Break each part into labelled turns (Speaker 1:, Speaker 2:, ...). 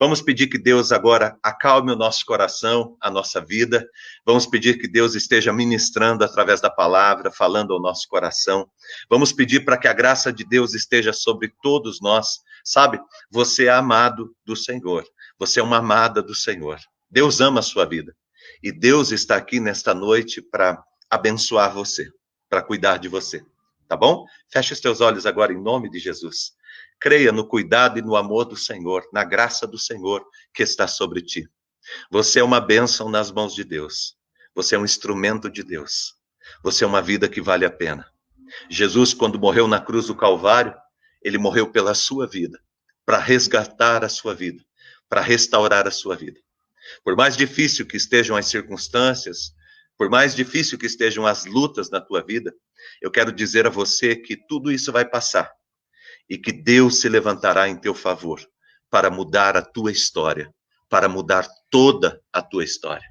Speaker 1: Vamos pedir que Deus agora acalme o nosso coração, a nossa vida. Vamos pedir que Deus esteja ministrando através da palavra, falando ao nosso coração. Vamos pedir para que a graça de Deus esteja sobre todos nós. Sabe, você é amado do Senhor. Você é uma amada do Senhor. Deus ama a sua vida. E Deus está aqui nesta noite para abençoar você, para cuidar de você. Tá bom? Feche os teus olhos agora em nome de Jesus. Creia no cuidado e no amor do Senhor, na graça do Senhor que está sobre ti. Você é uma bênção nas mãos de Deus. Você é um instrumento de Deus. Você é uma vida que vale a pena. Jesus, quando morreu na cruz do Calvário, ele morreu pela sua vida, para resgatar a sua vida, para restaurar a sua vida. Por mais difícil que estejam as circunstâncias, por mais difícil que estejam as lutas na tua vida, eu quero dizer a você que tudo isso vai passar. E que Deus se levantará em teu favor para mudar a tua história, para mudar toda a tua história.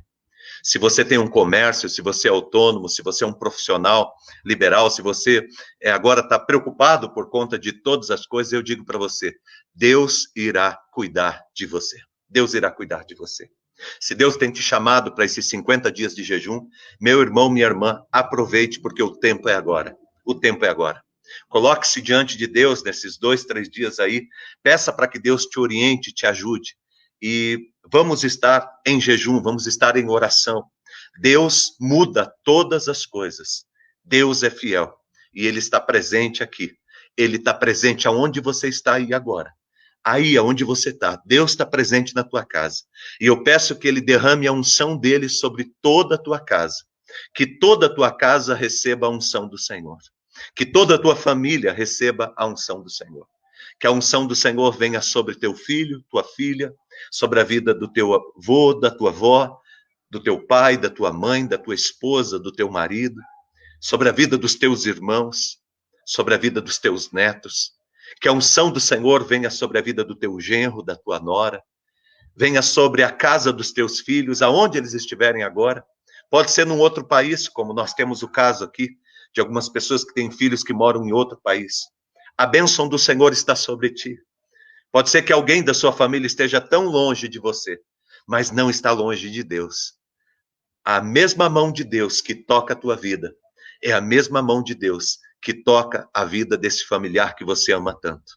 Speaker 1: Se você tem um comércio, se você é autônomo, se você é um profissional liberal, se você agora está preocupado por conta de todas as coisas, eu digo para você, Deus irá cuidar de você. Deus irá cuidar de você. Se Deus tem te chamado para esses 50 dias de jejum, meu irmão, minha irmã, aproveite porque o tempo é agora. O tempo é agora. Coloque-se diante de Deus nesses 2, 3 dias aí. Peça para que Deus te oriente, te ajude. E vamos estar em jejum, vamos estar em oração. Deus muda todas as coisas. Deus é fiel. E Ele está presente aqui. Ele está presente aonde você está aí agora. Aí aonde você está. Deus está presente na tua casa. E eu peço que Ele derrame a unção dEle sobre toda a tua casa. Que toda a tua casa receba a unção do Senhor. Que toda a tua família receba a unção do Senhor. Que a unção do Senhor venha sobre teu filho, tua filha, sobre a vida do teu avô, da tua avó, do teu pai, da tua mãe, da tua esposa, do teu marido, sobre a vida dos teus irmãos, sobre a vida dos teus netos. Que a unção do Senhor venha sobre a vida do teu genro, da tua nora, venha sobre a casa dos teus filhos, aonde eles estiverem agora. Pode ser num outro país, como nós temos o caso aqui, de algumas pessoas que têm filhos que moram em outro país. A bênção do Senhor está sobre ti. Pode ser que alguém da sua família esteja tão longe de você, mas não está longe de Deus. A mesma mão de Deus que toca a tua vida, é a mesma mão de Deus que toca a vida desse familiar que você ama tanto.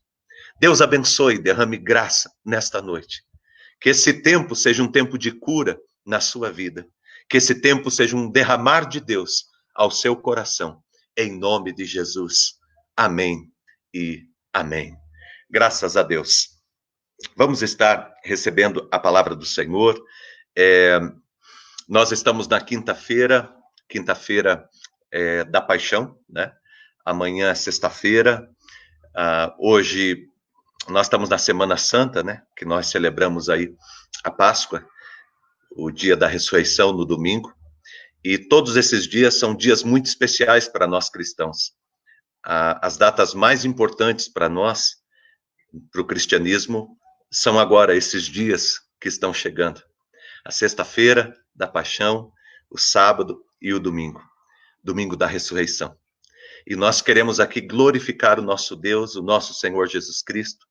Speaker 1: Deus abençoe, derrame graça nesta noite. Que esse tempo seja um tempo de cura na sua vida. Que esse tempo seja um derramar de Deus ao seu coração. Em nome de Jesus. Amém e amém. Graças a Deus. Vamos estar recebendo a palavra do Senhor. Nós estamos na quinta-feira da Paixão, né? Amanhã é sexta-feira. Hoje nós estamos na Semana Santa, né? Que nós celebramos aí a Páscoa, o dia da ressurreição no domingo. E todos esses dias são dias muito especiais para nós cristãos. As datas mais importantes para nós, para o cristianismo, são agora esses dias que estão chegando. A sexta-feira da Paixão, o sábado e o domingo. Domingo da ressurreição. E nós queremos aqui glorificar o nosso Deus, o nosso Senhor Jesus Cristo,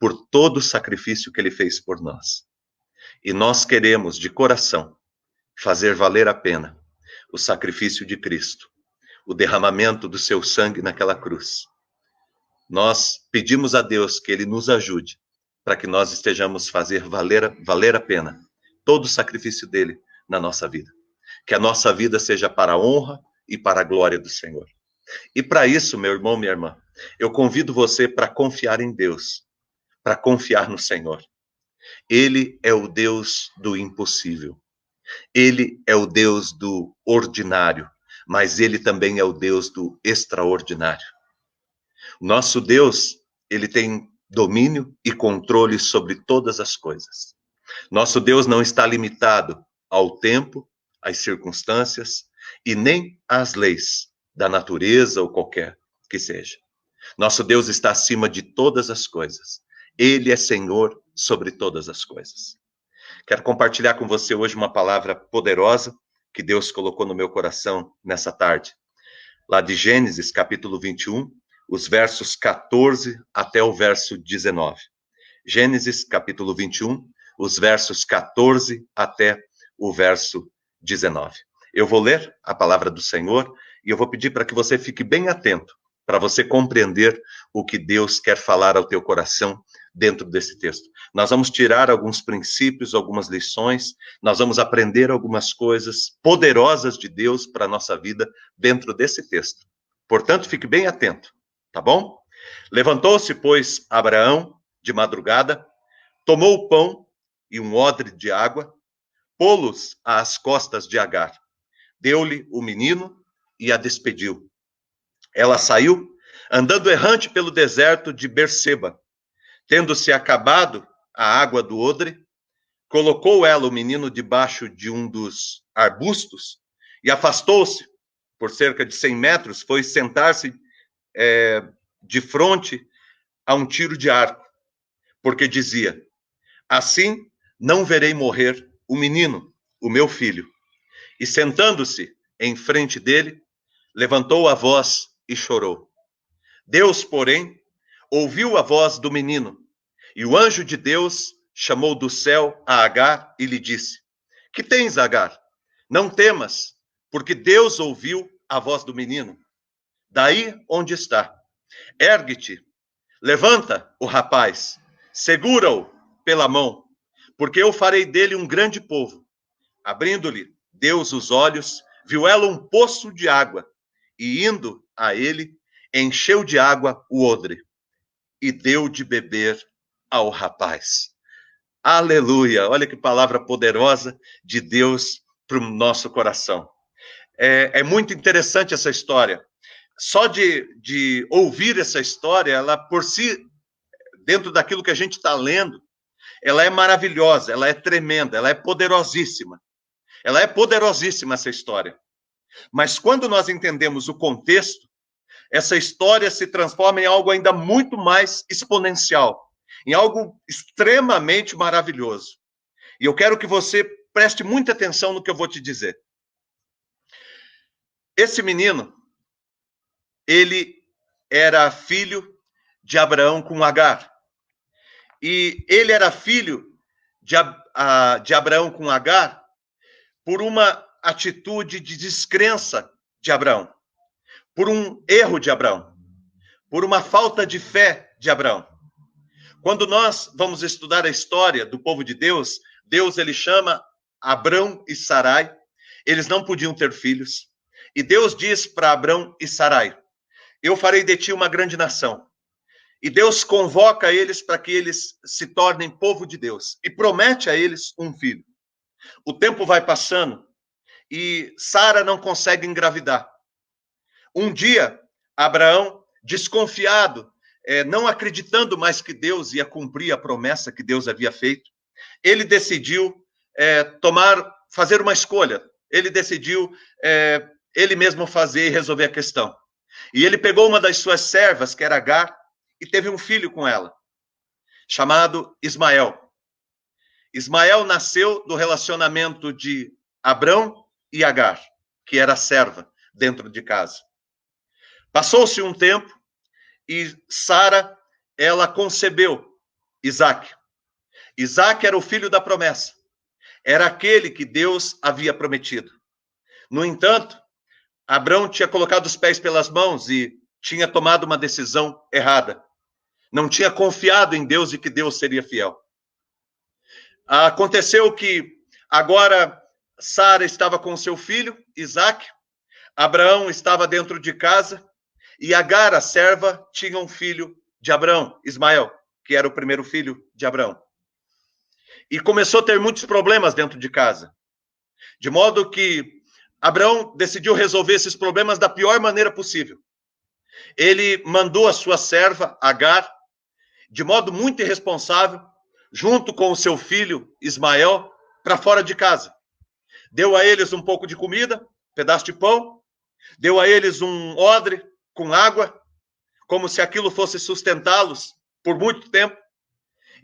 Speaker 1: por todo o sacrifício que Ele fez por nós. E nós queremos, de coração, fazer valer a pena o sacrifício de Cristo, o derramamento do seu sangue naquela cruz. Nós pedimos a Deus que Ele nos ajude para que nós estejamos fazer valer a pena todo o sacrifício dele na nossa vida. Que a nossa vida seja para a honra e para a glória do Senhor. E para isso, meu irmão, minha irmã, eu convido você para confiar em Deus, para confiar no Senhor. Ele é o Deus do impossível. Ele é o Deus do ordinário, mas Ele também é o Deus do extraordinário. Nosso Deus, Ele tem domínio e controle sobre todas as coisas. Nosso Deus não está limitado ao tempo, às circunstâncias e nem às leis da natureza ou qualquer que seja. Nosso Deus está acima de todas as coisas. Ele é Senhor sobre todas as coisas. Quero compartilhar com você hoje uma palavra poderosa que Deus colocou no meu coração nessa tarde. Lá de Gênesis, capítulo 21, os versos 14 até o verso 19. Gênesis, capítulo 21, os versos 14 até o verso 19. Eu vou ler a palavra do Senhor e eu vou pedir para que você fique bem atento, para você compreender o que Deus quer falar ao teu coração dentro desse texto. Nós vamos tirar alguns princípios, algumas lições, nós vamos aprender algumas coisas poderosas de Deus para a nossa vida dentro desse texto. Portanto, fique bem atento, tá bom? Levantou-se, pois, Abraão de madrugada, tomou o pão e um odre de água, pô-los às costas de Agar. Deu-lhe o menino e a despediu. Ela saiu, andando errante pelo deserto de Berseba. Tendo-se acabado a água do odre, colocou ela o menino debaixo de um dos arbustos e afastou-se por cerca de 100 metros, foi sentar-se de frente a um tiro de arco, porque dizia: assim não verei morrer o menino, o meu filho. E sentando-se em frente dele, levantou a voz e chorou. Deus, porém, ouviu a voz do menino, e o anjo de Deus chamou do céu a Agar e lhe disse: que tens, Agar? Não temas, porque Deus ouviu a voz do menino. Daí onde está. Ergue-te, levanta o rapaz, segura-o pela mão, porque eu farei dele um grande povo. Abrindo-lhe Deus os olhos, viu ela um poço de água, e indo a ele, encheu de água o odre, e deu de beber ao rapaz. Aleluia! Olha que palavra poderosa de Deus para o nosso coração. É muito interessante essa história. Só de ouvir essa história, ela por si, dentro daquilo que a gente está lendo, ela é maravilhosa, ela é tremenda, ela é poderosíssima. Ela é poderosíssima, essa história. Mas quando nós entendemos o contexto, essa história se transforma em algo ainda muito mais exponencial, em algo extremamente maravilhoso. E eu quero que você preste muita atenção no que eu vou te dizer. Esse menino, ele era filho de Abraão com Agar. E ele era filho de Abraão com Agar por uma atitude de descrença de Abraão, por um erro de Abraão, por uma falta de fé de Abraão. Quando nós vamos estudar a história do povo de Deus, Deus ele chama Abrão e Sarai, eles não podiam ter filhos, e Deus diz para Abrão e Sarai: eu farei de ti uma grande nação. E Deus convoca eles para que eles se tornem povo de Deus, e promete a eles um filho. O tempo vai passando, e Sara não consegue engravidar. Um dia, Abraão, desconfiado, não acreditando mais que Deus ia cumprir a promessa que Deus havia feito, ele decidiu fazer uma escolha. Ele decidiu ele mesmo fazer e resolver a questão. E ele pegou uma das suas servas, que era Agar, e teve um filho com ela, chamado Ismael. Ismael nasceu do relacionamento de Abrão e Agar, que era serva dentro de casa. Passou-se um tempo e Sara, ela concebeu Isaac. Isaac era o filho da promessa. Era aquele que Deus havia prometido. No entanto, Abrão tinha colocado os pés pelas mãos e tinha tomado uma decisão errada. Não tinha confiado em Deus e que Deus seria fiel. Aconteceu que agora Sara estava com seu filho, Isaac. Abraão estava dentro de casa. E Agar, a serva, tinha um filho de Abraão, Ismael, que era o primeiro filho de Abraão. E começou a ter muitos problemas dentro de casa. De modo que Abraão decidiu resolver esses problemas da pior maneira possível. Ele mandou a sua serva, Agar, de modo muito irresponsável, junto com o seu filho, Ismael, para fora de casa. Deu a eles um pouco de comida, pedaço de pão, deu a eles um odre com água, como se aquilo fosse sustentá-los por muito tempo,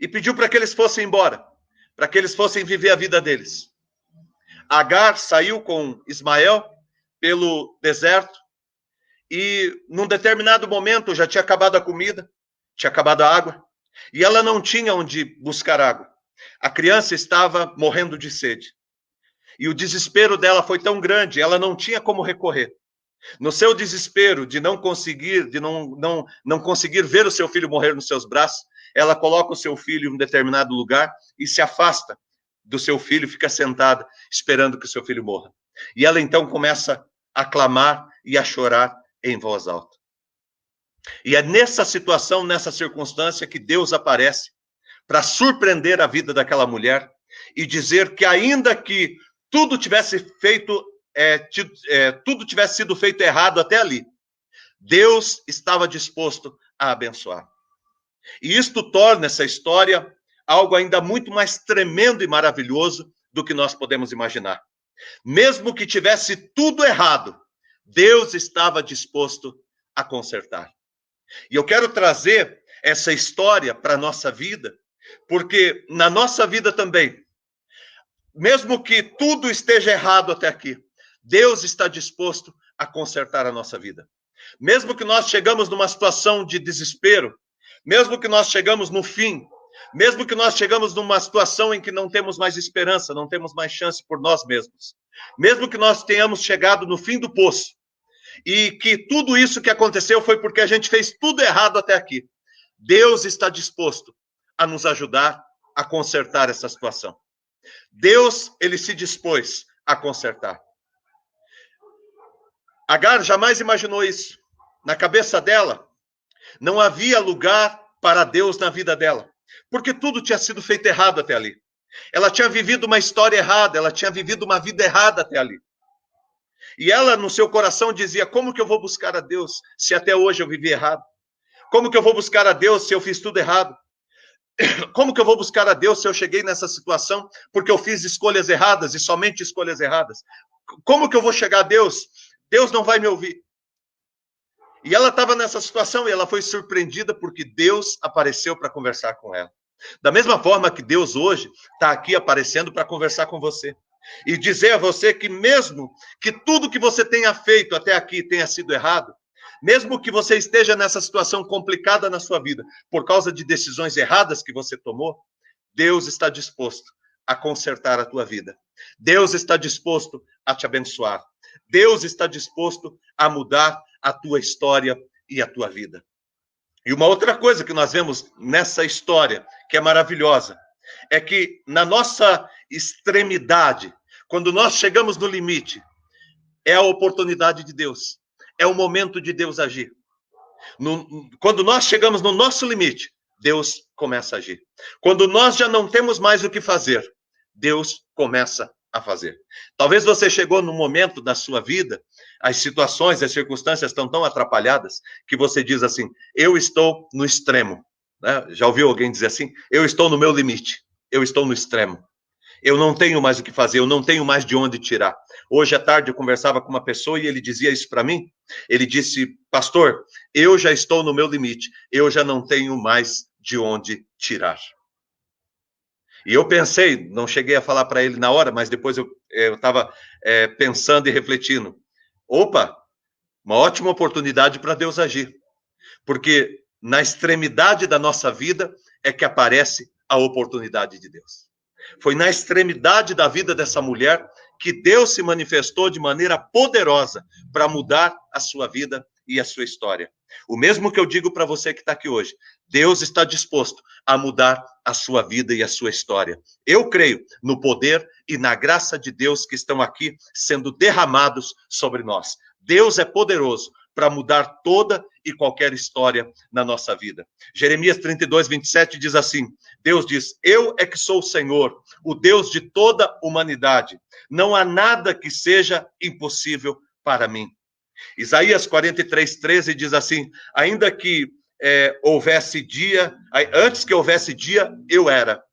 Speaker 1: e pediu para que eles fossem embora, para que eles fossem viver a vida deles. Agar saiu com Ismael pelo deserto, e num determinado momento já tinha acabado a comida, tinha acabado a água, e ela não tinha onde buscar água. A criança estava morrendo de sede. E o desespero dela foi tão grande, ela não tinha como recorrer. No seu desespero de não conseguir, não conseguir ver o seu filho morrer nos seus braços, ela coloca o seu filho em um determinado lugar e se afasta do seu filho, fica sentada esperando que o seu filho morra. E ela então começa a clamar e a chorar em voz alta. E é nessa situação, nessa circunstância, que Deus aparece para surpreender a vida daquela mulher e dizer que ainda que tudo tivesse feito, tudo tivesse sido feito errado até ali, Deus estava disposto a abençoar. E isto torna essa história algo ainda muito mais tremendo e maravilhoso do que nós podemos imaginar. Mesmo que tivesse tudo errado, Deus estava disposto a consertar. E eu quero trazer essa história para a nossa vida, porque na nossa vida também, mesmo que tudo esteja errado até aqui, Deus está disposto a consertar a nossa vida. Mesmo que nós chegamos numa situação de desespero, mesmo que nós chegamos no fim, mesmo que nós chegamos numa situação em que não temos mais esperança, não temos mais chance por nós mesmos, mesmo que nós tenhamos chegado no fim do poço, e que tudo isso que aconteceu foi porque a gente fez tudo errado até aqui, Deus está disposto a nos ajudar a consertar essa situação. Deus, ele se dispôs a consertar. Agar jamais imaginou isso. Na cabeça dela, não havia lugar para Deus na vida dela, porque tudo tinha sido feito errado até ali. Ela tinha vivido uma história errada, ela tinha vivido uma vida errada até ali. E ela, no seu coração, dizia: como que eu vou buscar a Deus se até hoje eu vivi errado? Como que eu vou buscar a Deus se eu fiz tudo errado? Como que eu vou buscar a Deus se eu cheguei nessa situação porque eu fiz escolhas erradas e somente escolhas erradas? Como que eu vou chegar a Deus? Deus não vai me ouvir. E ela estava nessa situação e ela foi surpreendida porque Deus apareceu para conversar com ela. Da mesma forma que Deus hoje está aqui aparecendo para conversar com você. E dizer a você que mesmo que tudo que você tenha feito até aqui tenha sido errado, mesmo que você esteja nessa situação complicada na sua vida, por causa de decisões erradas que você tomou, Deus está disposto a consertar a tua vida. Deus está disposto a te abençoar. Deus está disposto a mudar a tua história e a tua vida. E uma outra coisa que nós vemos nessa história, que é maravilhosa, é que na nossa extremidade, quando nós chegamos no limite, é a oportunidade de Deus. É o momento de Deus agir. Quando nós chegamos no nosso limite, Deus começa a agir. Quando nós já não temos mais o que fazer, Deus começa a fazer. Talvez você chegou num momento da sua vida, as situações, as circunstâncias estão tão atrapalhadas, que você diz assim: eu estou no extremo. Né? Já ouviu alguém dizer assim? Eu estou no meu limite. Eu estou no extremo. Eu não tenho mais o que fazer, eu não tenho mais de onde tirar. Hoje à tarde eu conversava com uma pessoa e ele dizia isso para mim. Ele disse: pastor, eu já estou no meu limite, eu já não tenho mais de onde tirar. E eu pensei, não cheguei a falar para ele na hora, mas depois eu estava pensando e refletindo. Opa, uma ótima oportunidade para Deus agir. Porque na extremidade da nossa vida é que aparece a oportunidade de Deus. Foi na extremidade da vida dessa mulher que Deus se manifestou de maneira poderosa para mudar a sua vida e a sua história. O mesmo que eu digo para você que está aqui hoje, Deus está disposto a mudar a sua vida e a sua história. Eu creio no poder e na graça de Deus que estão aqui sendo derramados sobre nós. Deus é poderoso para mudar toda e qualquer história na nossa vida. Jeremias 32, 27 diz assim: Deus diz: eu é que sou o Senhor, o Deus de toda a humanidade. Não há nada que seja impossível para mim. Isaías 43, 13 diz assim: ainda que houvesse dia, antes que houvesse dia, eu era.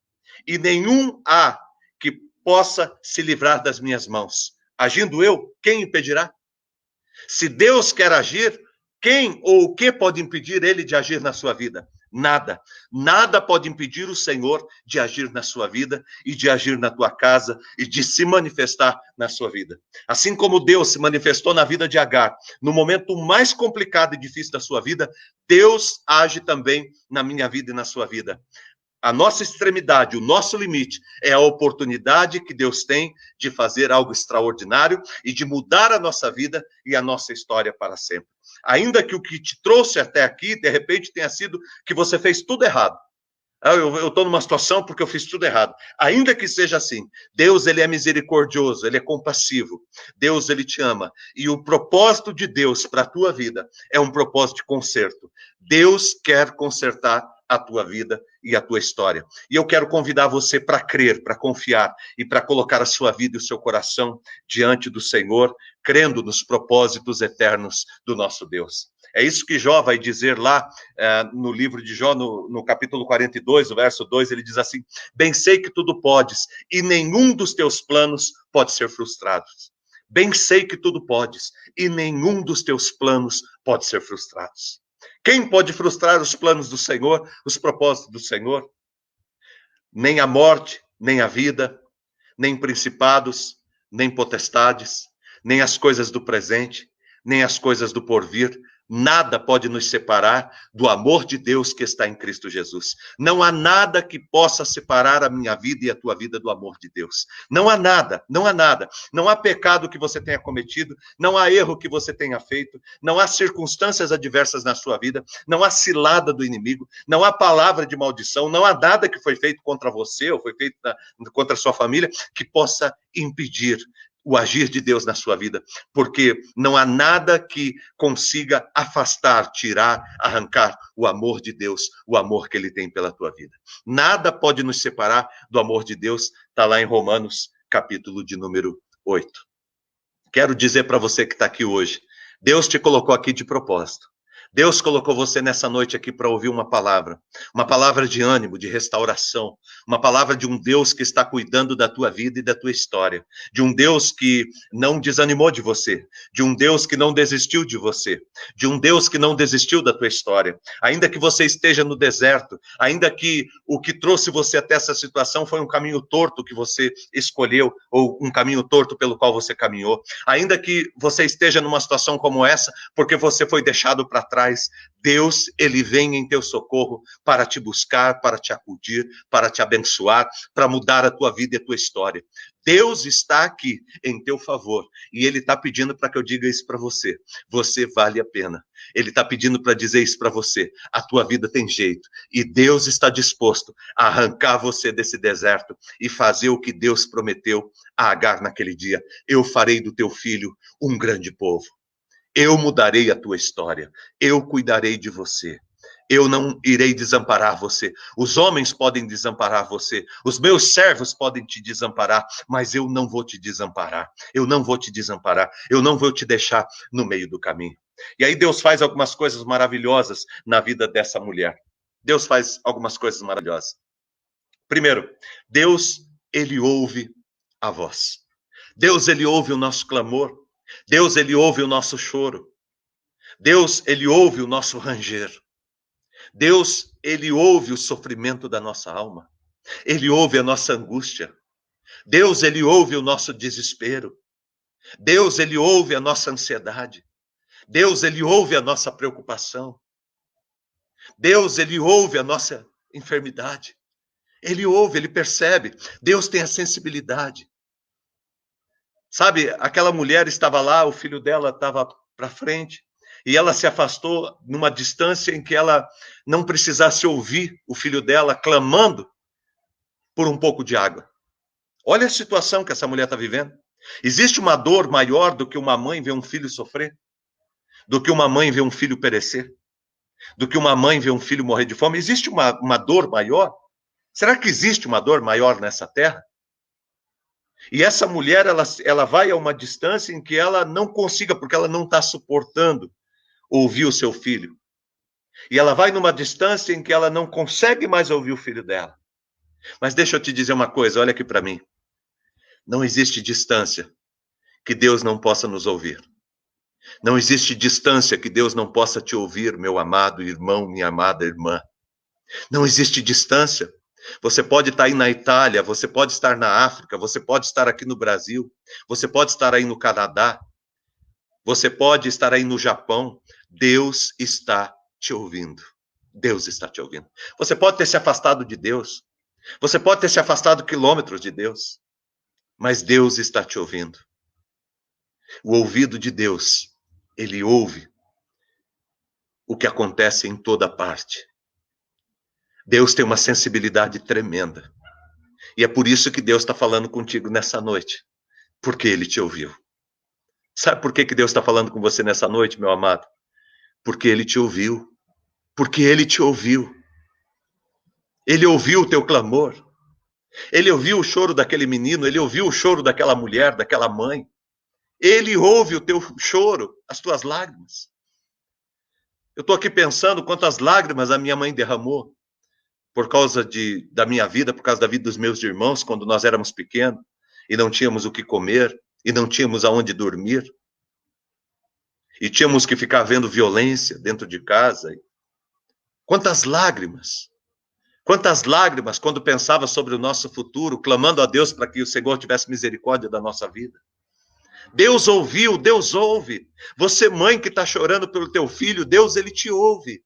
Speaker 1: E nenhum há que possa se livrar das minhas mãos. Agindo eu, quem impedirá? Se Deus quer agir, quem ou o que pode impedir ele de agir na sua vida? Nada. Nada pode impedir o Senhor de agir na sua vida e de agir na tua casa e de se manifestar na sua vida. Assim como Deus se manifestou na vida de Agar, no momento mais complicado e difícil da sua vida, Deus age também na minha vida e na sua vida. A nossa extremidade, o nosso limite, é a oportunidade que Deus tem de fazer algo extraordinário e de mudar a nossa vida e a nossa história para sempre. Ainda que o que te trouxe até aqui, de repente, tenha sido que você fez tudo errado. Eu estou numa situação porque eu fiz tudo errado. Ainda que seja assim, Deus, ele é misericordioso, ele é compassivo. Deus, ele te ama. E o propósito de Deus para a tua vida é um propósito de conserto. Deus quer consertar a tua vida e a tua história. E eu quero convidar você para crer, para confiar e para colocar a sua vida e o seu coração diante do Senhor, crendo nos propósitos eternos do nosso Deus. É isso que Jó vai dizer lá no livro de Jó, no capítulo 42, o verso 2, ele diz assim: bem sei que tudo podes, e nenhum dos teus planos pode ser frustrado. Bem sei que tudo podes, e nenhum dos teus planos pode ser frustrado. Quem pode frustrar os planos do Senhor, os propósitos do Senhor? Nem a morte, nem a vida, nem principados, nem potestades, nem as coisas do presente, nem as coisas do porvir. Nada pode nos separar do amor de Deus que está em Cristo Jesus. Não há nada que possa separar a minha vida e a tua vida do amor de Deus. Não há nada, não há nada. Não há pecado que você tenha cometido, não há erro que você tenha feito, não há circunstâncias adversas na sua vida, não há cilada do inimigo, não há palavra de maldição, não há nada que foi feito contra você ou foi feito contra a sua família que possa impedir o agir de Deus na sua vida, porque não há nada que consiga afastar, tirar, arrancar o amor de Deus, o amor que ele tem pela tua vida. Nada pode nos separar do amor de Deus, está lá em Romanos, capítulo de número 8. Quero dizer para você que está aqui hoje, Deus te colocou aqui de propósito. Deus colocou você nessa noite aqui para ouvir uma palavra de ânimo, de restauração, uma palavra de um Deus que está cuidando da tua vida e da tua história, de um Deus que não desanimou de você, de um Deus que não desistiu de você, de um Deus que não desistiu da tua história. Ainda que você esteja no deserto, ainda que o que trouxe você até essa situação foi um caminho torto que você escolheu, ou um caminho torto pelo qual você caminhou, ainda que você esteja numa situação como essa, porque você foi deixado para trás, Deus, ele vem em teu socorro para te buscar, para te acudir, para te abençoar, para mudar a tua vida e a tua história. Deus está aqui em teu favor e ele está pedindo para que eu diga isso para você. Você vale a pena. Ele está pedindo para dizer isso para você. A tua vida tem jeito e Deus está disposto a arrancar você desse deserto e fazer o que Deus prometeu a Agar naquele dia. Eu farei do teu filho um grande povo. Eu mudarei a tua história. Eu cuidarei de você. Eu não irei desamparar você. Os homens podem desamparar você. Os meus servos podem te desamparar, mas eu não vou te desamparar. Eu não vou te desamparar. Eu não vou te deixar no meio do caminho. E aí Deus faz algumas coisas maravilhosas na vida dessa mulher. Deus faz algumas coisas maravilhosas. Primeiro, Deus, ele ouve a voz. Deus, ele ouve o nosso clamor. Deus, ele ouve o nosso choro. Deus, ele ouve o nosso ranger. Deus, ele ouve o sofrimento da nossa alma. Ele ouve a nossa angústia. Deus, ele ouve o nosso desespero. Deus, ele ouve a nossa ansiedade. Deus, ele ouve a nossa preocupação. Deus, ele ouve a nossa enfermidade. Ele ouve, ele percebe. Deus tem a sensibilidade. Sabe, aquela mulher estava lá, o filho dela estava para frente, e ela se afastou numa distância em que ela não precisasse ouvir o filho dela clamando por um pouco de água. Olha a situação que essa mulher está vivendo. Existe uma dor maior do que uma mãe ver um filho sofrer? Do que uma mãe ver um filho perecer? Do que uma mãe ver um filho morrer de fome? Existe uma dor maior? Será que existe uma dor maior nessa terra? E essa mulher, ela vai a uma distância em que ela não consiga, porque ela não está suportando ouvir o seu filho. E ela vai numa distância em que ela não consegue mais ouvir o filho dela. Mas deixa eu te dizer uma coisa, olha aqui para mim. Não existe distância que Deus não possa nos ouvir. Não existe distância que Deus não possa te ouvir, meu amado irmão, minha amada irmã. Não existe distância. Você pode estar aí na Itália, você pode estar na África, você pode estar aqui no Brasil, você pode estar aí no Canadá, você pode estar aí no Japão. Deus está te ouvindo. Deus está te ouvindo. Você pode ter se afastado de Deus. Você pode ter se afastado quilômetros de Deus. Mas Deus está te ouvindo. O ouvido de Deus, ele ouve o que acontece em toda parte. Deus tem uma sensibilidade tremenda. E é por isso que Deus está falando contigo nessa noite. Porque ele te ouviu. Sabe por que Deus está falando com você nessa noite, meu amado? Porque ele te ouviu. Porque ele te ouviu. Ele ouviu o teu clamor. Ele ouviu o choro daquele menino. Ele ouviu o choro daquela mulher, daquela mãe. Ele ouve o teu choro, as tuas lágrimas. Eu estou aqui pensando quantas lágrimas a minha mãe derramou por causa da minha vida, por causa da vida dos meus irmãos, quando nós éramos pequenos e não tínhamos o que comer e não tínhamos aonde dormir. E tínhamos que ficar vendo violência dentro de casa. Quantas lágrimas quando pensava sobre o nosso futuro, clamando a Deus para que o Senhor tivesse misericórdia da nossa vida. Deus ouviu, Deus ouve. Você, mãe que está chorando pelo teu filho, Deus, ele te ouve.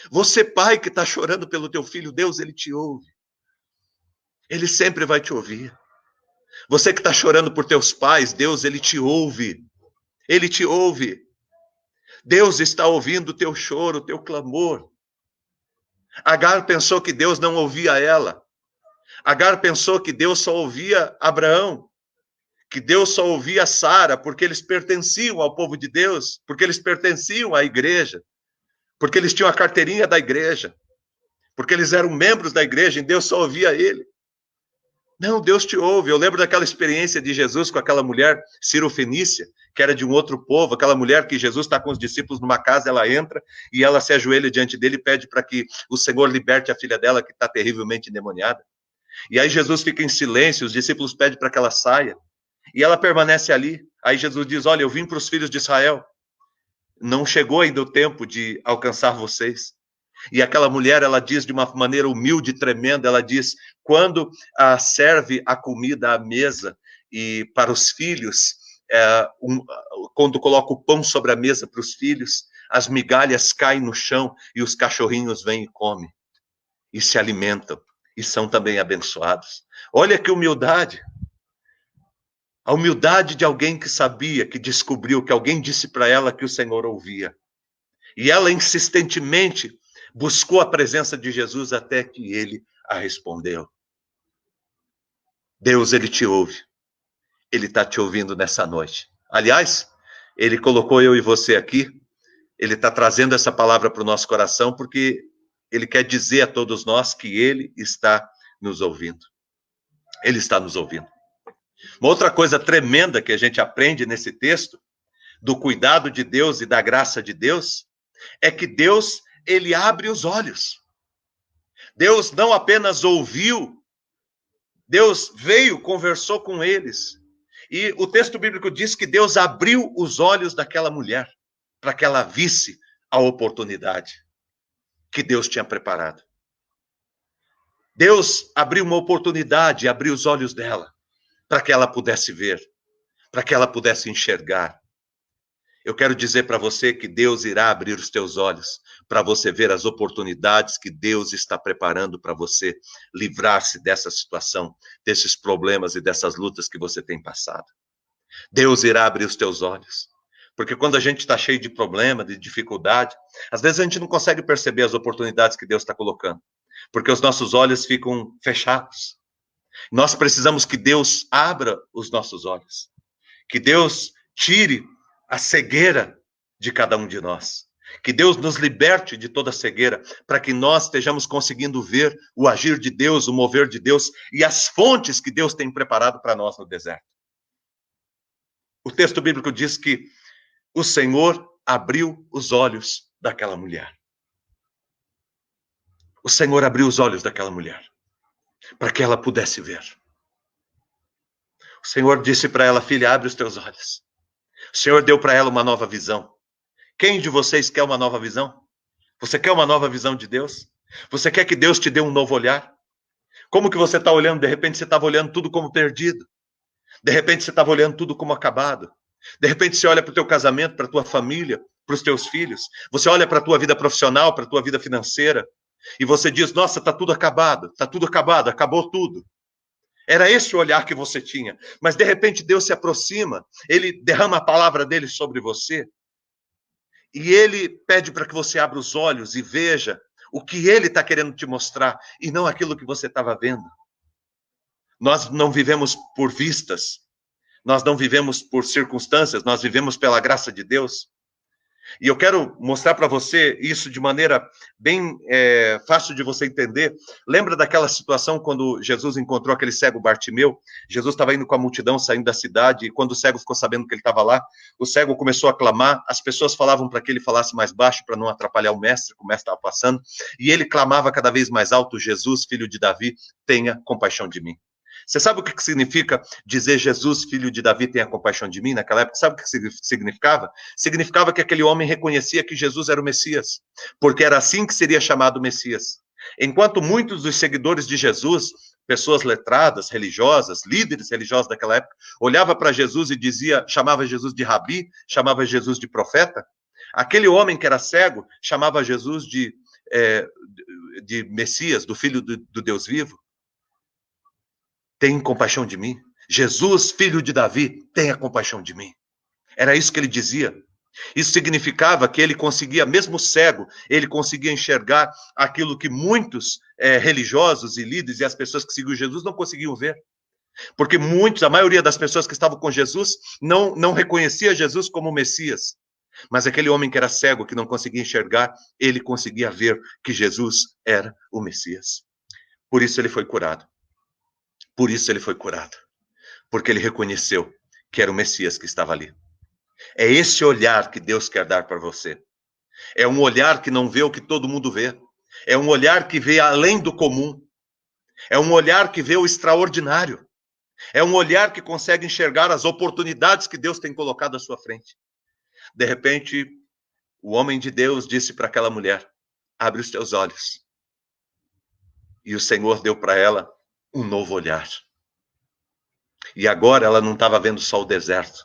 Speaker 1: Você, pai que está chorando pelo teu filho, Deus, ele te ouve. Ele sempre vai te ouvir. Você que está chorando por teus pais, Deus, ele te ouve. Ele te ouve. Deus está ouvindo o teu choro, o teu clamor. Agar pensou que Deus não ouvia ela. Agar pensou que Deus só ouvia Abraão. Que Deus só ouvia Sara porque eles pertenciam ao povo de Deus, porque eles pertenciam à igreja, porque eles tinham a carteirinha da igreja, porque eles eram membros da igreja e Deus só ouvia ele. Não, Deus te ouve. Eu lembro daquela experiência de Jesus com aquela mulher Cirofenícia, que era de um outro povo, aquela mulher que Jesus está com os discípulos numa casa, ela entra e ela se ajoelha diante dele e pede para que o Senhor liberte a filha dela, que está terrivelmente endemoniada. E aí Jesus fica em silêncio, os discípulos pedem para que ela saia. E ela permanece ali. Aí Jesus diz, olha, eu vim para os filhos de Israel. Não chegou ainda o tempo de alcançar vocês. E aquela mulher, ela diz de uma maneira humilde e tremenda, ela diz, quando serve a comida à mesa e para os filhos, quando coloca o pão sobre a mesa para os filhos, as migalhas caem no chão e os cachorrinhos vêm e comem. E se alimentam. E são também abençoados. Olha que humildade. A humildade de alguém que sabia, que descobriu, que alguém disse para ela que o Senhor ouvia. E ela insistentemente buscou a presença de Jesus até que ele a respondeu. Deus, ele te ouve. Ele está te ouvindo nessa noite. Aliás, ele colocou eu e você aqui. Ele está trazendo essa palavra para o nosso coração porque ele quer dizer a todos nós que ele está nos ouvindo. Ele está nos ouvindo. Uma outra coisa tremenda que a gente aprende nesse texto, do cuidado de Deus e da graça de Deus, é que Deus, ele abre os olhos. Deus não apenas ouviu, Deus veio, conversou com eles. E o texto bíblico diz que Deus abriu os olhos daquela mulher, para que ela visse a oportunidade que Deus tinha preparado. Deus abriu uma oportunidade, abriu os olhos dela, para que ela pudesse ver, para que ela pudesse enxergar. Eu quero dizer para você que Deus irá abrir os teus olhos para você ver as oportunidades que Deus está preparando para você livrar-se dessa situação, desses problemas e dessas lutas que você tem passado. Deus irá abrir os teus olhos. Porque quando a gente está cheio de problema, de dificuldade, às vezes a gente não consegue perceber as oportunidades que Deus está colocando. Porque os nossos olhos ficam fechados. Nós precisamos que Deus abra os nossos olhos. Que Deus tire a cegueira de cada um de nós. Que Deus nos liberte de toda cegueira, para que nós estejamos conseguindo ver o agir de Deus, o mover de Deus e as fontes que Deus tem preparado para nós no deserto. O texto bíblico diz que o Senhor abriu os olhos daquela mulher. O Senhor abriu os olhos daquela mulher, para que ela pudesse ver. O Senhor disse para ela, filha, abre os teus olhos. O Senhor deu para ela uma nova visão. Quem de vocês quer uma nova visão? Você quer uma nova visão de Deus? Você quer que Deus te dê um novo olhar? Como que você está olhando? De repente você estava olhando tudo como perdido. De repente você estava olhando tudo como acabado. De repente você olha para o teu casamento, para a tua família. para os teus filhos. Você olha para a tua vida profissional, para a tua vida financeira, e você diz, nossa, está tudo acabado, acabou tudo. Era esse o olhar que você tinha. Mas, de repente, Deus se aproxima, Ele derrama a palavra dele sobre você, e Ele pede para que você abra os olhos e veja o que Ele está querendo te mostrar, e não aquilo que você estava vendo. Nós não vivemos por vistas, nós não vivemos por circunstâncias, nós vivemos pela graça de Deus. E eu quero mostrar para você isso de maneira bem fácil de você entender. Lembra daquela situação quando Jesus encontrou aquele cego Bartimeu? Jesus estava indo com a multidão, saindo da cidade, e quando o cego ficou sabendo que ele estava lá, o cego começou a clamar, as pessoas falavam para que ele falasse mais baixo, para não atrapalhar o mestre estava passando, e ele clamava cada vez mais alto, Jesus, filho de Davi, tenha compaixão de mim. Você sabe o que significa dizer Jesus, filho de Davi, tenha compaixão de mim? Naquela época, sabe o que significava? Significava que aquele homem reconhecia que Jesus era o Messias, porque era assim que seria chamado o Messias. Enquanto muitos dos seguidores de Jesus, pessoas letradas, religiosas, líderes religiosos daquela época, olhava para Jesus e chamava Jesus de Rabi, chamava Jesus de profeta, aquele homem que era cego chamava Jesus de Messias, do Filho do Deus vivo. Tem compaixão de mim. Jesus, filho de Davi, tenha compaixão de mim. Era isso que ele dizia. Isso significava que ele conseguia, mesmo cego, ele conseguia enxergar aquilo que muitos religiosos e líderes e as pessoas que seguiam Jesus não conseguiam ver. Porque a maioria das pessoas que estavam com Jesus não reconhecia Jesus como Messias. Mas aquele homem que era cego, que não conseguia enxergar, ele conseguia ver que Jesus era o Messias. Por isso ele foi curado. Por isso ele foi curado, porque ele reconheceu que era o Messias que estava ali. É esse olhar que Deus quer dar para você. É um olhar que não vê o que todo mundo vê. É um olhar que vê além do comum. É um olhar que vê o extraordinário. É um olhar que consegue enxergar as oportunidades que Deus tem colocado à sua frente. De repente, o homem de Deus disse para aquela mulher, abre os teus olhos. E o Senhor deu para ela um novo olhar. E agora ela não estava vendo só o deserto.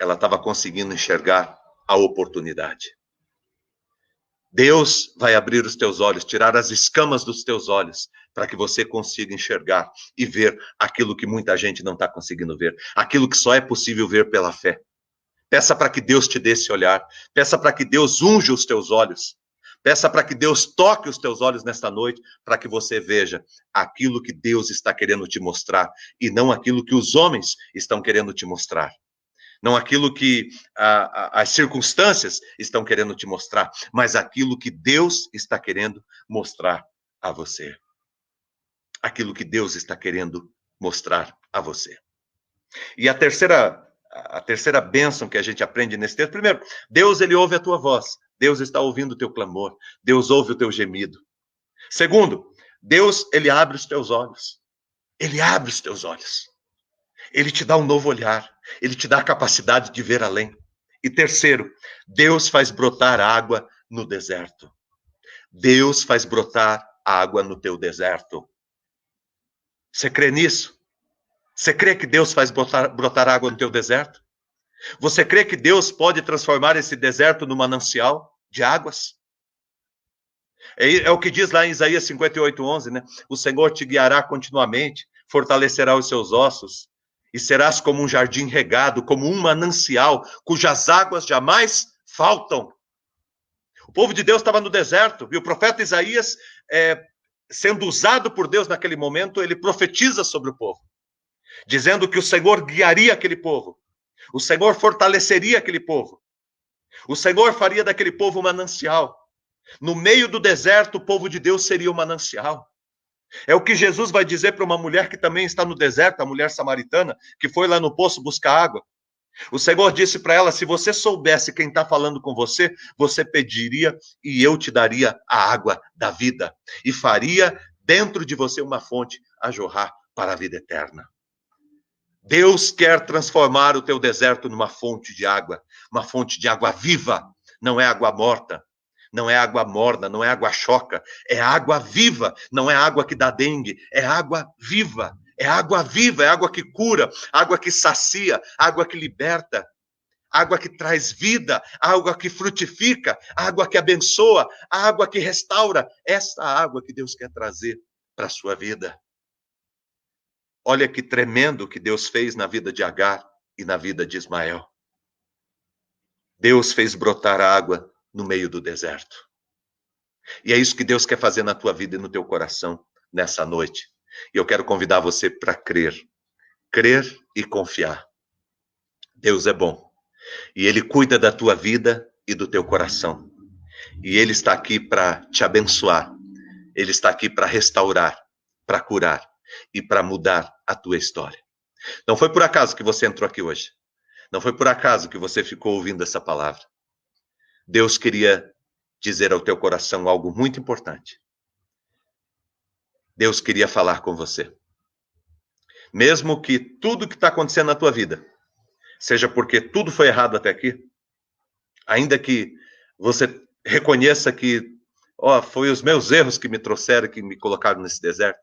Speaker 1: Ela estava conseguindo enxergar a oportunidade. Deus vai abrir os teus olhos, tirar as escamas dos teus olhos, para que você consiga enxergar e ver aquilo que muita gente não está conseguindo ver. Aquilo que só é possível ver pela fé. Peça para que Deus te dê esse olhar. Peça para que Deus unja os teus olhos. Peça para que Deus toque os teus olhos nesta noite, para que você veja aquilo que Deus está querendo te mostrar e não aquilo que os homens estão querendo te mostrar. Não aquilo que as circunstâncias estão querendo te mostrar, mas aquilo que Deus está querendo mostrar a você. Aquilo que Deus está querendo mostrar a você. E a terceira bênção que a gente aprende nesse texto, primeiro, Deus, ele ouve a tua voz. Deus está ouvindo o teu clamor. Deus ouve o teu gemido. Segundo, Deus, ele abre os teus olhos. Ele abre os teus olhos. Ele te dá um novo olhar. Ele te dá a capacidade de ver além. E terceiro, Deus faz brotar água no deserto. Deus faz brotar água no teu deserto. Você crê nisso? Você crê que Deus faz brotar água no teu deserto? Você crê que Deus pode transformar esse deserto num manancial de águas? É o que diz lá em Isaías 58:11, né? O Senhor te guiará continuamente, fortalecerá os seus ossos, e serás como um jardim regado, como um manancial, cujas águas jamais faltam. O povo de Deus estava no deserto, e o profeta Isaías, sendo usado por Deus naquele momento, ele profetiza sobre o povo, dizendo que o Senhor guiaria aquele povo, o Senhor fortaleceria aquele povo, o Senhor faria daquele povo um manancial. No meio do deserto, o povo de Deus seria um manancial. É o que Jesus vai dizer para uma mulher que também está no deserto, a mulher samaritana, que foi lá no poço buscar água. O Senhor disse para ela, se você soubesse quem está falando com você, você pediria e eu te daria a água da vida. E faria dentro de você uma fonte a jorrar para a vida eterna. Deus quer transformar o teu deserto numa fonte de água viva, não é água morta. Não é água morna, não é água choca, é água viva, não é água que dá dengue, é água viva, é água que cura, água que sacia, água que liberta, água que traz vida, água que frutifica, água que abençoa, água que restaura. Essa água que Deus quer trazer para a sua vida. Olha que tremendo que Deus fez na vida de Agar e na vida de Ismael. Deus fez brotar água no meio do deserto. E é isso que Deus quer fazer na tua vida e no teu coração nessa noite. E eu quero convidar você para crer. Crer e confiar. Deus é bom. E Ele cuida da tua vida e do teu coração. E Ele está aqui para te abençoar. Ele está aqui para restaurar, para curar e para mudar a tua história. Não foi por acaso que você entrou aqui hoje. Não foi por acaso que você ficou ouvindo essa palavra. Deus queria dizer ao teu coração algo muito importante. Deus queria falar com você. Mesmo que tudo que está acontecendo na tua vida seja porque tudo foi errado até aqui, ainda que você reconheça que foi os meus erros que me trouxeram, que me colocaram nesse deserto,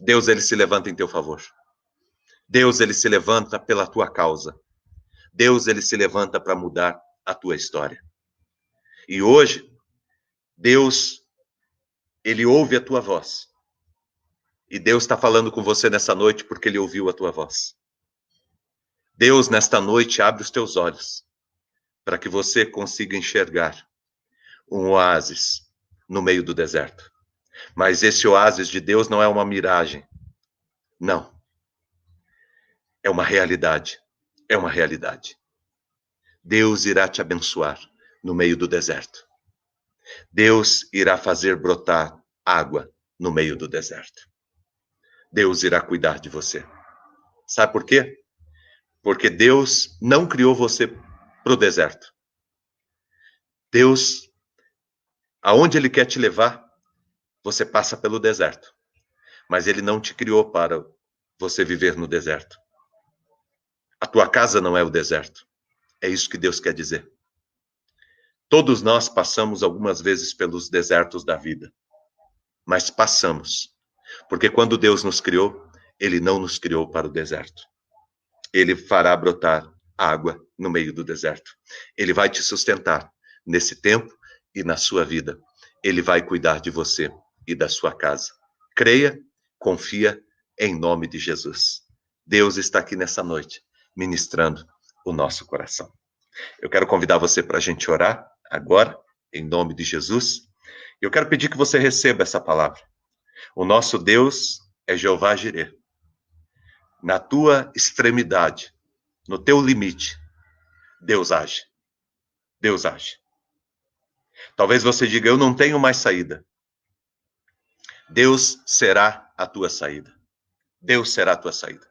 Speaker 1: Deus, ele se levanta em teu favor. Deus, ele se levanta pela tua causa. Deus, ele se levanta para mudar a tua história. E hoje, Deus, ele ouve a tua voz. E Deus está falando com você nessa noite porque ele ouviu a tua voz. Deus, nesta noite, abre os teus olhos para que você consiga enxergar um oásis no meio do deserto. Mas esse oásis de Deus não é uma miragem. Não. É uma realidade. É uma realidade. Deus irá te abençoar no meio do deserto. Deus irá fazer brotar água no meio do deserto. Deus irá cuidar de você. Sabe por quê? Porque Deus não criou você para o deserto. Deus, aonde Ele quer te levar, você passa pelo deserto. Mas Ele não te criou para você viver no deserto. A tua casa não é o deserto. É isso que Deus quer dizer. Todos nós passamos algumas vezes pelos desertos da vida. Mas passamos. Porque quando Deus nos criou, Ele não nos criou para o deserto. Ele fará brotar água no meio do deserto. Ele vai te sustentar nesse tempo e na sua vida. Ele vai cuidar de você e da sua casa. Creia, confia em nome de Jesus. Deus está aqui nessa noite, ministrando o nosso coração. Eu quero convidar você para a gente orar agora, em nome de Jesus. Eu quero pedir que você receba essa palavra. O nosso Deus é Jeová Jireh. Na tua extremidade, no teu limite, Deus age. Deus age. Talvez você diga, eu não tenho mais saída. Deus será a tua saída. Deus será a tua saída.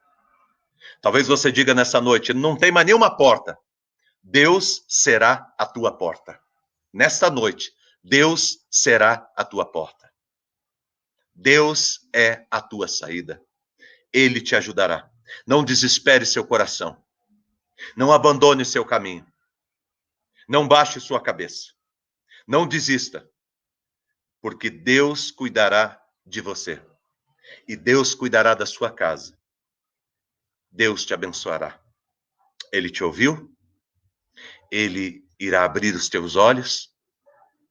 Speaker 1: Talvez você diga nessa noite, não tem mais nenhuma porta. Deus será a tua porta. Nesta noite, Deus será a tua porta. Deus é a tua saída. Ele te ajudará. Não desespere seu coração. Não abandone seu caminho. Não baixe sua cabeça. Não desista. Porque Deus cuidará de você. E Deus cuidará da sua casa. Deus te abençoará. Ele te ouviu? Ele irá abrir os teus olhos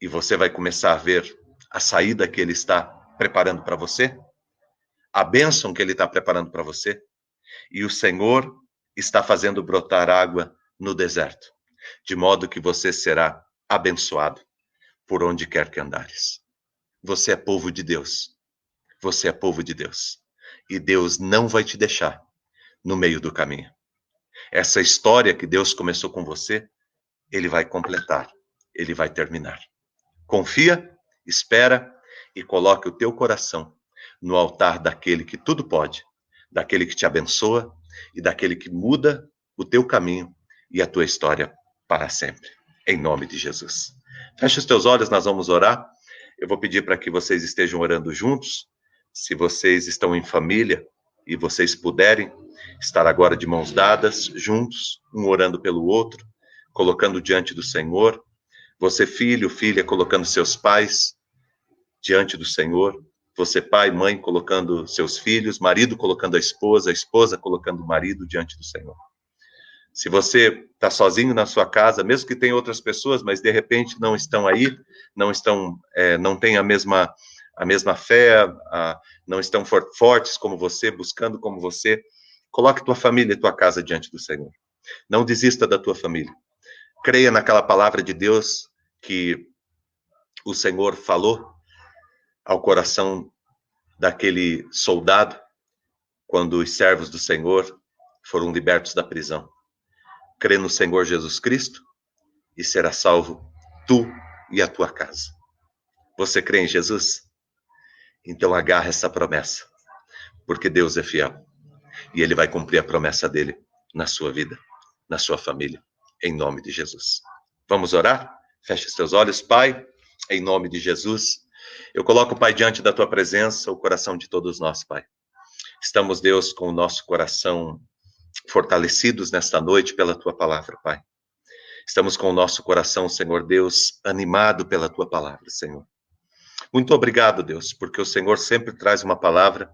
Speaker 1: e você vai começar a ver a saída que Ele está preparando para você, a bênção que Ele está preparando para você, e o Senhor está fazendo brotar água no deserto, de modo que você será abençoado por onde quer que andares. Você é povo de Deus. Você é povo de Deus. E Deus não vai te deixar no meio do caminho. Essa história que Deus começou com você, Ele vai completar, Ele vai terminar. Confia, espera e coloque o teu coração no altar daquele que tudo pode, daquele que te abençoa e daquele que muda o teu caminho e a tua história para sempre. Em nome de Jesus. Feche os teus olhos, nós vamos orar. Eu vou pedir para que vocês estejam orando juntos. Se vocês estão em família e vocês puderem estar agora de mãos dadas, juntos, um orando pelo outro, colocando diante do Senhor. Você, filho, filha, colocando seus pais diante do Senhor. Você, pai, mãe, colocando seus filhos. Marido colocando a esposa colocando o marido diante do Senhor. Se você está sozinho na sua casa, mesmo que tenha outras pessoas, mas de repente não estão aí, não têm a mesma fé, não estão fortes como você, buscando como você, coloque tua família e tua casa diante do Senhor. Não desista da tua família. Creia naquela palavra de Deus que o Senhor falou ao coração daquele soldado quando os servos do Senhor foram libertos da prisão. Crê no Senhor Jesus Cristo e será salvo tu e a tua casa. Você crê em Jesus? Então agarra essa promessa, porque Deus é fiel e Ele vai cumprir a promessa dele na sua vida, na sua família, em nome de Jesus. Vamos orar? Feche os teus olhos, Pai, em nome de Jesus. Eu coloco, Pai, diante da tua presença, o coração de todos nós, Pai. Estamos, Deus, com o nosso coração fortalecidos nesta noite pela tua palavra, Pai. Estamos com o nosso coração, Senhor Deus, animado pela tua palavra, Senhor. Muito obrigado, Deus, porque o Senhor sempre traz uma palavra,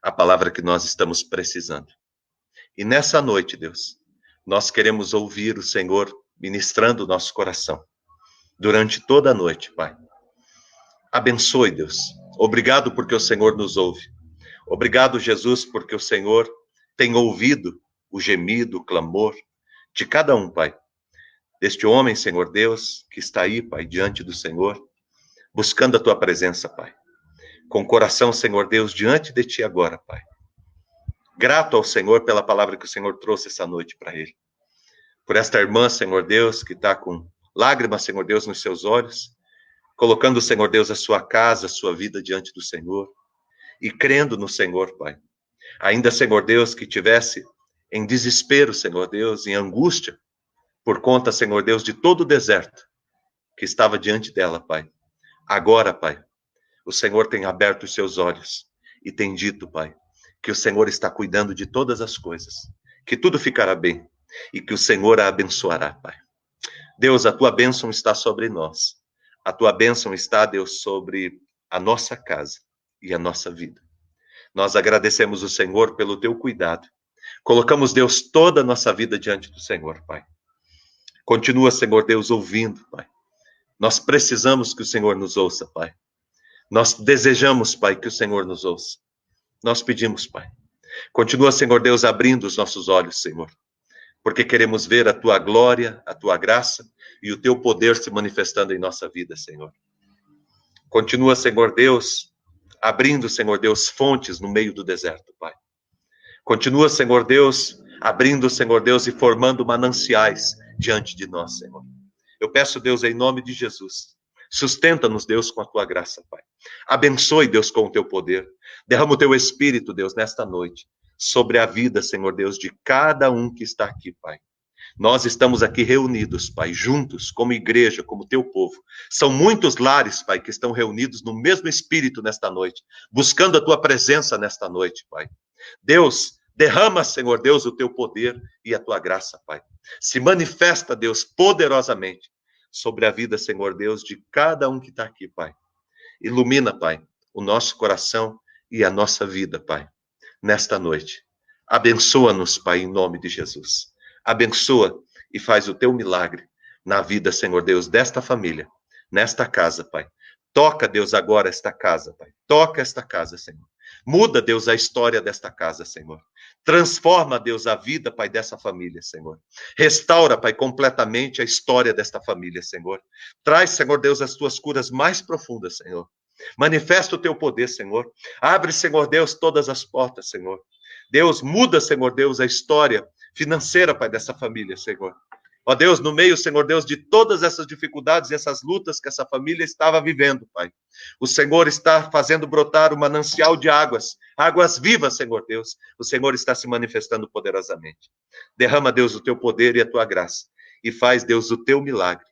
Speaker 1: a palavra que nós estamos precisando. E nessa noite, Deus, nós queremos ouvir o Senhor ministrando o nosso coração durante toda a noite, Pai. Abençoe, Deus. Obrigado porque o Senhor nos ouve. Obrigado, Jesus, porque o Senhor tem ouvido o gemido, o clamor de cada um, Pai. Deste homem, Senhor Deus, que está aí, Pai, diante do Senhor, buscando a tua presença, Pai. Com o coração, Senhor Deus, diante de ti agora, Pai. Grato ao Senhor pela palavra que o Senhor trouxe essa noite para ele. Por esta irmã, Senhor Deus, que está com lágrimas, Senhor Deus, nos seus olhos, colocando, Senhor Deus, a sua casa, a sua vida diante do Senhor e crendo no Senhor, Pai. Ainda, Senhor Deus, que tivesse em desespero, Senhor Deus, em angústia, por conta, Senhor Deus, de todo o deserto que estava diante dela, Pai. Agora, Pai, o Senhor tem aberto os seus olhos e tem dito, Pai, que o Senhor está cuidando de todas as coisas, que tudo ficará bem e que o Senhor a abençoará, Pai. Deus, a tua bênção está sobre nós. A tua bênção está, Deus, sobre a nossa casa e a nossa vida. Nós agradecemos o Senhor pelo teu cuidado. Colocamos, Deus, toda a nossa vida diante do Senhor, Pai. Continua, Senhor Deus, ouvindo, Pai. Nós precisamos que o Senhor nos ouça, Pai. Nós desejamos, Pai, que o Senhor nos ouça. Nós pedimos, Pai. Continua, Senhor Deus, abrindo os nossos olhos, Senhor. Porque queremos ver a tua glória, a tua graça e o teu poder se manifestando em nossa vida, Senhor. Continua, Senhor Deus, abrindo, Senhor Deus, fontes no meio do deserto, Pai. Continua, Senhor Deus, abrindo, Senhor Deus, e formando mananciais diante de nós, Senhor. Eu peço, Deus, em nome de Jesus, sustenta-nos, Deus, com a tua graça, Pai. Abençoe, Deus, com o teu poder. Derrama o teu Espírito, Deus, nesta noite, sobre a vida, Senhor Deus, de cada um que está aqui, Pai. Nós estamos aqui reunidos, Pai, juntos, como igreja, como teu povo. São muitos lares, Pai, que estão reunidos no mesmo Espírito nesta noite, buscando a tua presença nesta noite, Pai. Deus, derrama, Senhor Deus, o teu poder e a tua graça, Pai. Se manifesta, Deus, poderosamente sobre a vida, Senhor Deus, de cada um que está aqui, Pai. Ilumina, Pai, o nosso coração e a nossa vida, Pai, nesta noite. Abençoa-nos, Pai, em nome de Jesus. Abençoa e faz o teu milagre na vida, Senhor Deus, desta família, nesta casa, Pai. Toca, Deus, agora esta casa, Pai. Toca esta casa, Senhor. Muda, Deus, a história desta casa, Senhor. Transforma, Deus, a vida, Pai, dessa família, Senhor. Restaura, Pai, completamente a história desta família, Senhor. Traz, Senhor Deus, as tuas curas mais profundas, Senhor. Manifesta o teu poder, Senhor. Abre, Senhor Deus, todas as portas, Senhor. Deus, muda, Senhor Deus, a história financeira, Pai, dessa família, Senhor. Ó Deus, no meio, Senhor Deus, de todas essas dificuldades e essas lutas que essa família estava vivendo, Pai. O Senhor está fazendo brotar um manancial de águas, águas vivas, Senhor Deus. O Senhor está se manifestando poderosamente. Derrama, Deus, o teu poder e a tua graça. E faz, Deus, o teu milagre.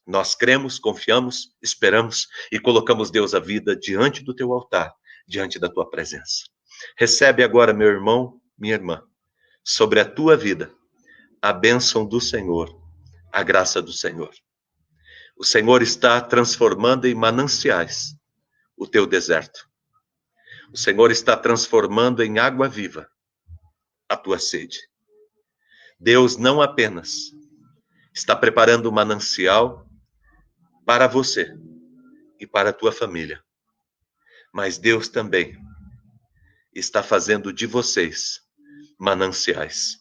Speaker 1: Nós cremos, confiamos, esperamos e colocamos, Deus, a vida diante do teu altar, diante da tua presença. Recebe agora, meu irmão, minha irmã, sobre a tua vida, a bênção do Senhor, a graça do Senhor. O Senhor está transformando em mananciais o teu deserto. O Senhor está transformando em água viva a tua sede. Deus não apenas está preparando um manancial para você e para a tua família, mas Deus também está fazendo de vocês mananciais,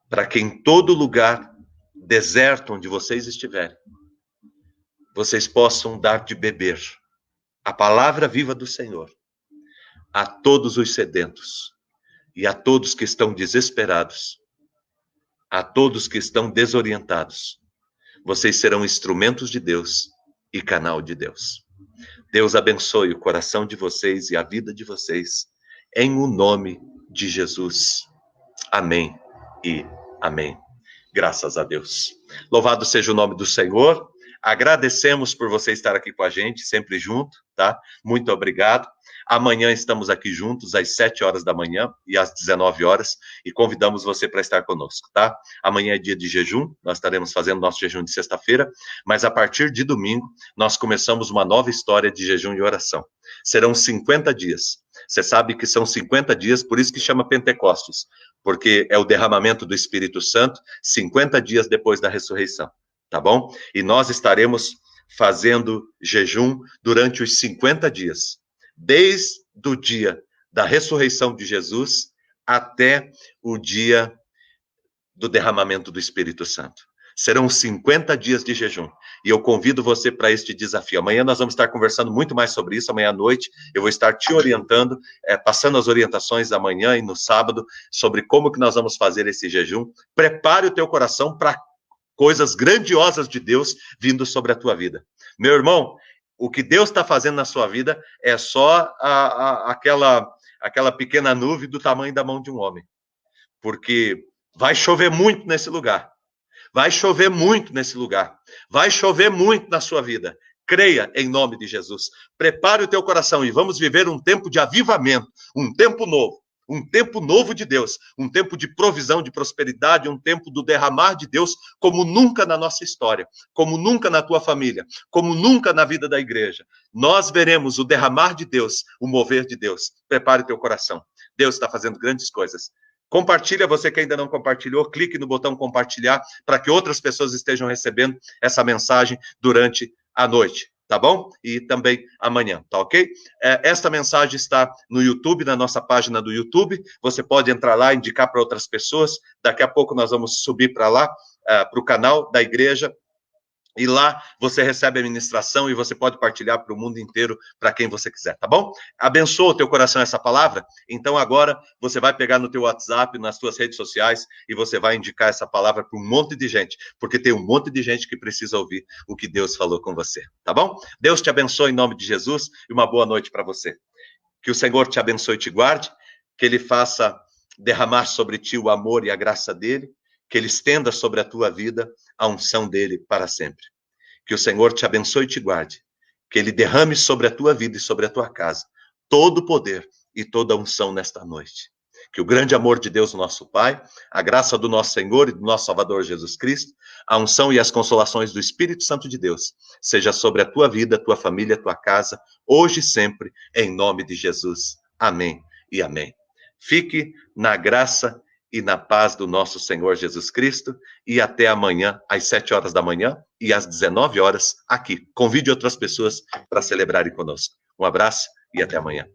Speaker 1: para que em todo lugar deserto onde vocês estiverem, vocês possam dar de beber a palavra viva do Senhor a todos os sedentos e a todos que estão desesperados, a todos que estão desorientados. Vocês serão instrumentos de Deus e canal de Deus. Deus abençoe o coração de vocês e a vida de vocês, em o nome de Jesus. Amém e amém. Graças a Deus. Louvado seja o nome do Senhor. Agradecemos por você estar aqui com a gente, sempre junto, tá? Muito obrigado. Amanhã estamos aqui juntos às 7 horas da manhã e às 19 horas e convidamos você para estar conosco, tá? Amanhã é dia de jejum, nós estaremos fazendo nosso jejum de sexta-feira, mas a partir de domingo nós começamos uma nova história de jejum e oração. Serão 50 dias. Você sabe que são 50 dias, por isso que chama Pentecostes, porque é o derramamento do Espírito Santo 50 dias depois da ressurreição, tá bom? E nós estaremos fazendo jejum durante os 50 dias, desde o dia da ressurreição de Jesus até o dia do derramamento do Espírito Santo. Serão 50 dias de jejum. E eu convido você para este desafio. Amanhã nós vamos estar conversando muito mais sobre isso. Amanhã à noite eu vou estar te orientando, passando as orientações amanhã e no sábado, sobre como que nós vamos fazer esse jejum. Prepare o teu coração para coisas grandiosas de Deus vindo sobre a tua vida. Meu irmão, o que Deus está fazendo na sua vida é só aquela pequena nuvem do tamanho da mão de um homem. Porque vai chover muito nesse lugar. Vai chover muito nesse lugar. Vai chover muito na sua vida. Creia em nome de Jesus. Prepare o teu coração e vamos viver um tempo de avivamento, um tempo novo de Deus, um tempo de provisão, de prosperidade, um tempo do derramar de Deus como nunca na nossa história, como nunca na tua família, como nunca na vida da igreja. Nós veremos o derramar de Deus, o mover de Deus. Prepare o teu coração. Deus está fazendo grandes coisas. Compartilha, você que ainda não compartilhou, clique no botão compartilhar para que outras pessoas estejam recebendo essa mensagem durante a noite, tá bom? E também amanhã, tá ok? Esta mensagem está no YouTube, na nossa página do YouTube, você pode entrar lá e indicar para outras pessoas, daqui a pouco nós vamos subir para lá, para o canal da igreja, e lá você recebe a ministração e você pode partilhar para o mundo inteiro, para quem você quiser, tá bom? Abençoa o teu coração essa palavra? Então agora você vai pegar no teu WhatsApp, nas tuas redes sociais, e você vai indicar essa palavra para um monte de gente, porque tem um monte de gente que precisa ouvir o que Deus falou com você, tá bom? Deus te abençoe em nome de Jesus e uma boa noite para você. Que o Senhor te abençoe e te guarde, que Ele faça derramar sobre ti o amor e a graça dEle, que Ele estenda sobre a tua vida a unção dEle para sempre. Que o Senhor te abençoe e te guarde, que Ele derrame sobre a tua vida e sobre a tua casa todo o poder e toda a unção nesta noite. Que o grande amor de Deus, nosso Pai, a graça do nosso Senhor e do nosso Salvador Jesus Cristo, a unção e as consolações do Espírito Santo de Deus, seja sobre a tua vida, a tua família, a tua casa, hoje e sempre, em nome de Jesus. Amém e amém. Fique na graça e na paz do nosso Senhor Jesus Cristo, e até amanhã, às 7 horas da manhã e às 19 horas, aqui. Convide outras pessoas para celebrarem conosco. Um abraço e até amanhã.